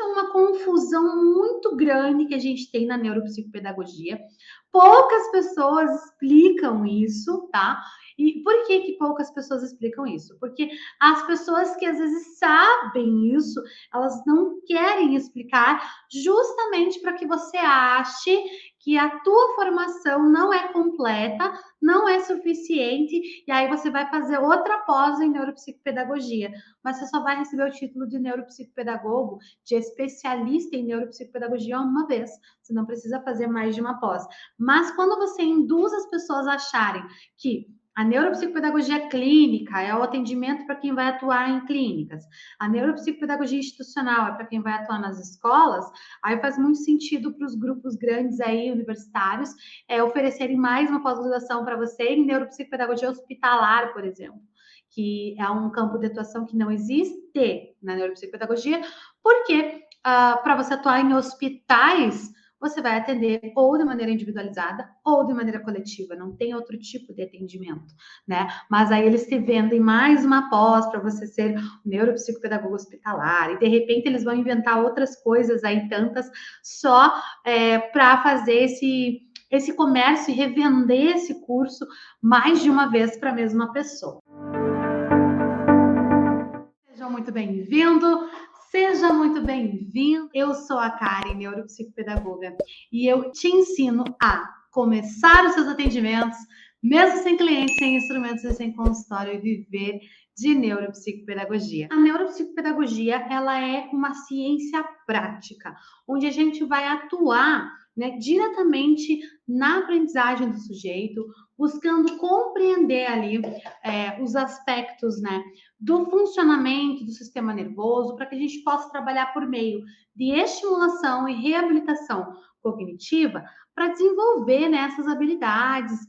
é uma confusão muito grande que a gente tem na neuropsicopedagogia. Poucas pessoas explicam isso, tá? E por que que poucas pessoas explicam isso? Porque as pessoas que às vezes sabem isso, elas não querem explicar justamente para que você ache que a tua formação não é completa, não é suficiente, e aí você vai fazer outra pós em neuropsicopedagogia, mas você só vai receber o título de neuropsicopedagogo, de especialista em neuropsicopedagogia uma vez. Você não precisa fazer mais de uma pós. Mas quando você induz as pessoas a acharem que a neuropsicopedagogia clínica é o atendimento para quem vai atuar em clínicas, a neuropsicopedagogia institucional é para quem vai atuar nas escolas, aí faz muito sentido para os grupos grandes aí, universitários, oferecerem mais uma pós-graduação para você em neuropsicopedagogia hospitalar, por exemplo, que é um campo de atuação que não existe na neuropsicopedagogia, porque para você atuar em hospitais, você vai atender ou de maneira individualizada ou de maneira coletiva, não tem outro tipo de atendimento, né? Mas aí eles te vendem mais uma pós para você ser neuropsicopedagogo hospitalar, e de repente eles vão inventar outras coisas aí, tantas, só para fazer esse comércio e revender esse curso mais de uma vez para a mesma pessoa. Seja muito bem-vindo, seja muito bem-vindo. Eu sou a Karen, neuropsicopedagoga, e eu te ensino a começar os seus atendimentos, mesmo sem clientes, sem instrumentos e sem consultório, e viver de neuropsicopedagogia. A neuropsicopedagogia, ela é uma ciência prática, onde a gente vai atuar, né, diretamente na aprendizagem do sujeito, buscando compreender ali os aspectos, né, do funcionamento do sistema nervoso, para que a gente possa trabalhar por meio de estimulação e reabilitação cognitiva para desenvolver, né, essas habilidades,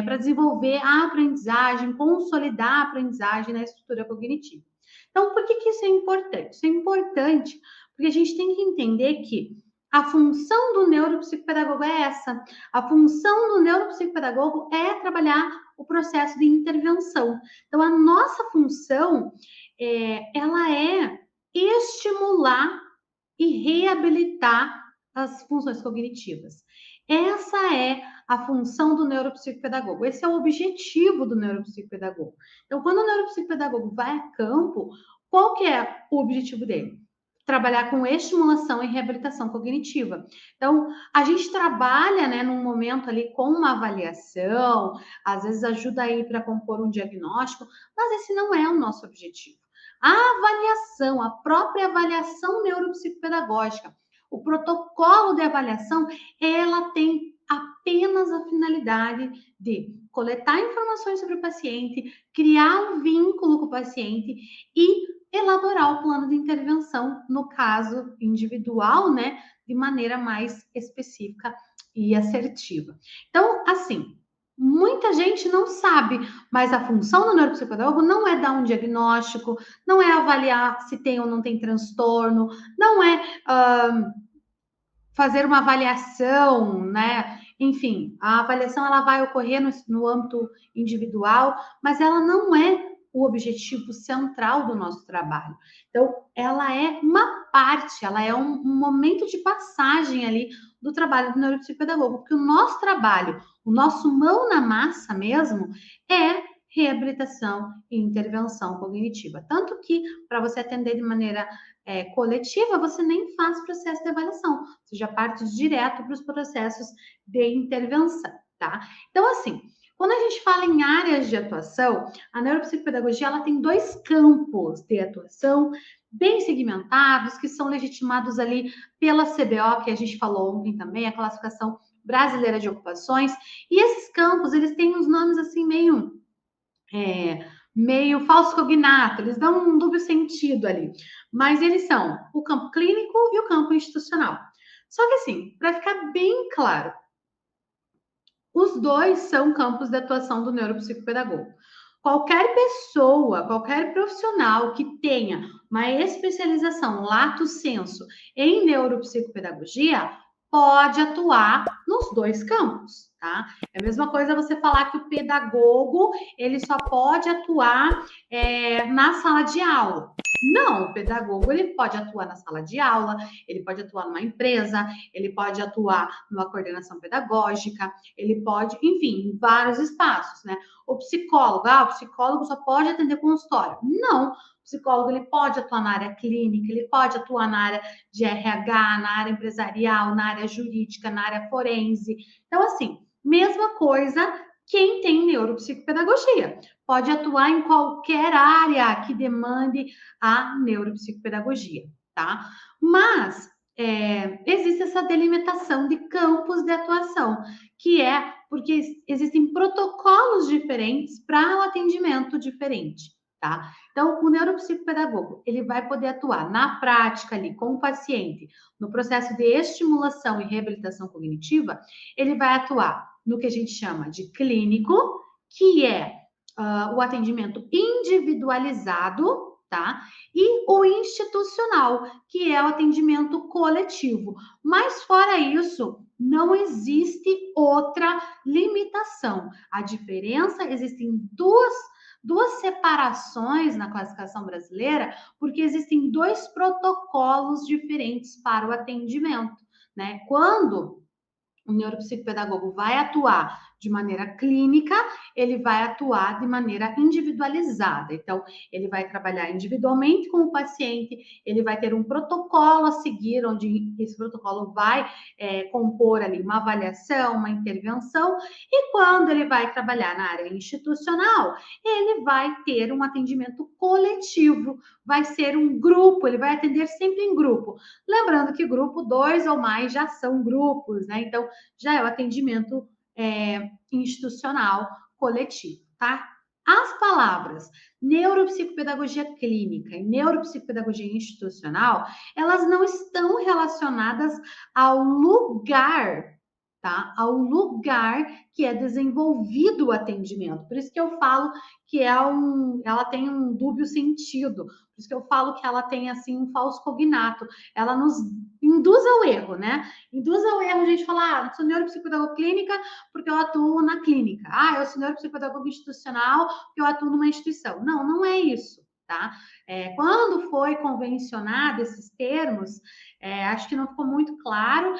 para desenvolver a aprendizagem, consolidar a aprendizagem na estrutura cognitiva. Então, por que que isso é importante? Isso é importante porque a gente tem que entender que a função do neuropsicopedagogo é essa. A função do neuropsicopedagogo é trabalhar o processo de intervenção. Então, a nossa função, ela é estimular e reabilitar as funções cognitivas. Essa é a função do neuropsicopedagogo. Esse é o objetivo do neuropsicopedagogo. Então, quando o neuropsicopedagogo vai a campo, qual que é o objetivo dele? Trabalhar com estimulação e reabilitação cognitiva. Então, a gente trabalha, né, num momento ali com uma avaliação, às vezes ajuda aí para compor um diagnóstico, mas esse não é o nosso objetivo. A avaliação, a própria avaliação neuropsicopedagógica, o protocolo de avaliação, ela tem apenas a finalidade de coletar informações sobre o paciente, criar um vínculo com o paciente e elaborar o plano de intervenção, no caso individual, né, de maneira mais específica e assertiva. Então, assim, muita gente não sabe, mas a função do neuropsicopedagogo não é dar um diagnóstico, não é avaliar se tem ou não tem transtorno, não é fazer uma avaliação, né? Enfim, a avaliação ela vai ocorrer no âmbito individual, mas ela não é o objetivo central do nosso trabalho. Então, ela é uma parte, ela é um momento de passagem ali do trabalho do neuropsicopedagogo, porque o nosso trabalho, o nosso mão na massa mesmo, é reabilitação e intervenção cognitiva. Tanto que, para você atender de maneira coletiva, você nem faz processo de avaliação, você já parte direto para os processos de intervenção, tá? Então, assim, quando a gente fala em áreas de atuação, a neuropsicopedagogia ela tem dois campos de atuação bem segmentados, que são legitimados ali pela CBO, que a gente falou ontem também, a Classificação Brasileira de Ocupações, e esses campos, eles têm uns nomes assim meio falso cognato, eles dão um duplo sentido ali, mas eles são o campo clínico e o campo institucional. Só que assim, para ficar bem claro, os dois são campos de atuação do neuropsicopedagogo. Qualquer pessoa, qualquer profissional que tenha uma especialização lato sensu em neuropsicopedagogia pode atuar nos dois campos. tá? É a mesma coisa você falar que o pedagogo, ele só pode atuar na sala de aula. Não, o pedagogo, ele pode atuar na sala de aula, ele pode atuar numa empresa, ele pode atuar numa coordenação pedagógica, ele pode, enfim, em vários espaços, né? O psicólogo só pode atender consultório. Não, o psicólogo, ele pode atuar na área clínica, ele pode atuar na área de RH, na área empresarial, na área jurídica, na área forense. Então, assim, mesma coisa quem tem neuropsicopedagogia. Pode atuar em qualquer área que demande a neuropsicopedagogia, tá? Mas existe essa delimitação de campos de atuação, que é porque existem protocolos diferentes para o atendimento diferente, tá? Então, o neuropsicopedagogo, ele vai poder atuar na prática ali com o paciente, no processo de estimulação e reabilitação cognitiva, ele vai atuar no que a gente chama de clínico, que é o atendimento individualizado, tá? E o institucional, que é o atendimento coletivo. Mas fora isso, não existe outra limitação. A diferença, existem duas separações na classificação brasileira, porque existem dois protocolos diferentes para o atendimento, né? Quando o neuropsicopedagogo vai atuar de maneira clínica, ele vai atuar de maneira individualizada. Então, ele vai trabalhar individualmente com o paciente, ele vai ter um protocolo a seguir, onde esse protocolo vai compor ali uma avaliação, uma intervenção, e quando ele vai trabalhar na área institucional, ele vai ter um atendimento coletivo, vai ser um grupo, ele vai atender sempre em grupo. Lembrando que grupo 2 ou mais já são grupos, né? Então, já é o atendimento institucional coletivo, tá? As palavras neuropsicopedagogia clínica e neuropsicopedagogia institucional, elas não estão relacionadas ao lugar, tá? Ao lugar que é desenvolvido o atendimento. Por isso que eu falo que ela tem um dúbio sentido. Por isso que eu falo que ela tem assim um falso cognato. Ela nos induz ao erro, né? Induz ao erro a gente falar, eu sou neuropsicopedagoga clínica porque eu atuo na clínica. Eu sou neuropsicopedagoga institucional porque eu atuo numa instituição. Não, não é isso, tá? Quando foi convencionado esses termos, acho que não ficou muito claro,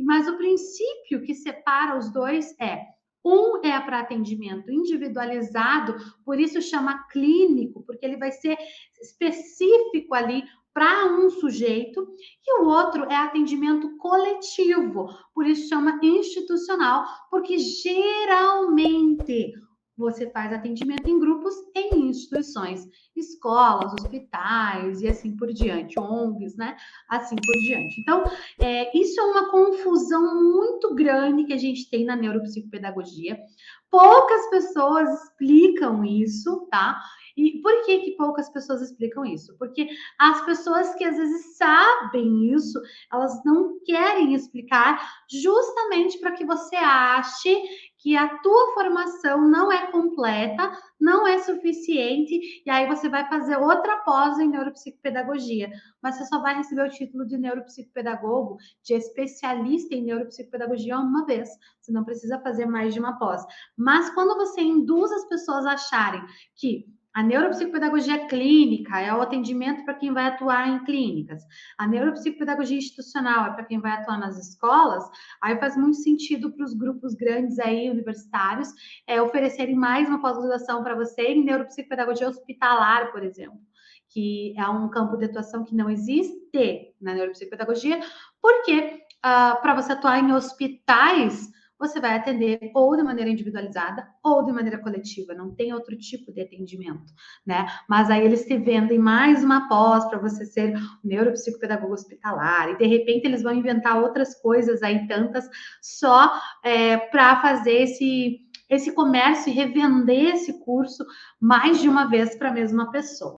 mas o princípio que separa os dois um é para atendimento individualizado, por isso chama clínico, porque ele vai ser específico ali para um sujeito, e o outro é atendimento coletivo, por isso chama institucional, porque geralmente você faz atendimento em grupos em instituições, escolas, hospitais e assim por diante, ONGs, né? Assim por diante. Então, isso é uma confusão muito grande que a gente tem na neuropsicopedagogia. Poucas pessoas explicam isso, tá? E por que poucas pessoas explicam isso? Porque as pessoas que às vezes sabem isso, elas não querem explicar justamente para que você ache que a tua formação não é completa, não é suficiente, e aí você vai fazer outra pós em neuropsicopedagogia, mas você só vai receber o título de neuropsicopedagogo, de especialista em neuropsicopedagogia uma vez, você não precisa fazer mais de uma pós. Mas quando você induz as pessoas a acharem que a neuropsicopedagogia clínica é o atendimento para quem vai atuar em clínicas. A neuropsicopedagogia institucional é para quem vai atuar nas escolas. Aí faz muito sentido para os grupos grandes aí, universitários, oferecerem mais uma pós-graduação para você em neuropsicopedagogia hospitalar, por exemplo, que é um campo de atuação que não existe na neuropsicopedagogia, porque para você atuar em hospitais, você vai atender ou de maneira individualizada ou de maneira coletiva, não tem outro tipo de atendimento, né? Mas aí eles te vendem mais uma pós para você ser neuropsicopedagogo hospitalar, e de repente eles vão inventar outras coisas aí, tantas, só para fazer esse comércio e revender esse curso mais de uma vez para a mesma pessoa.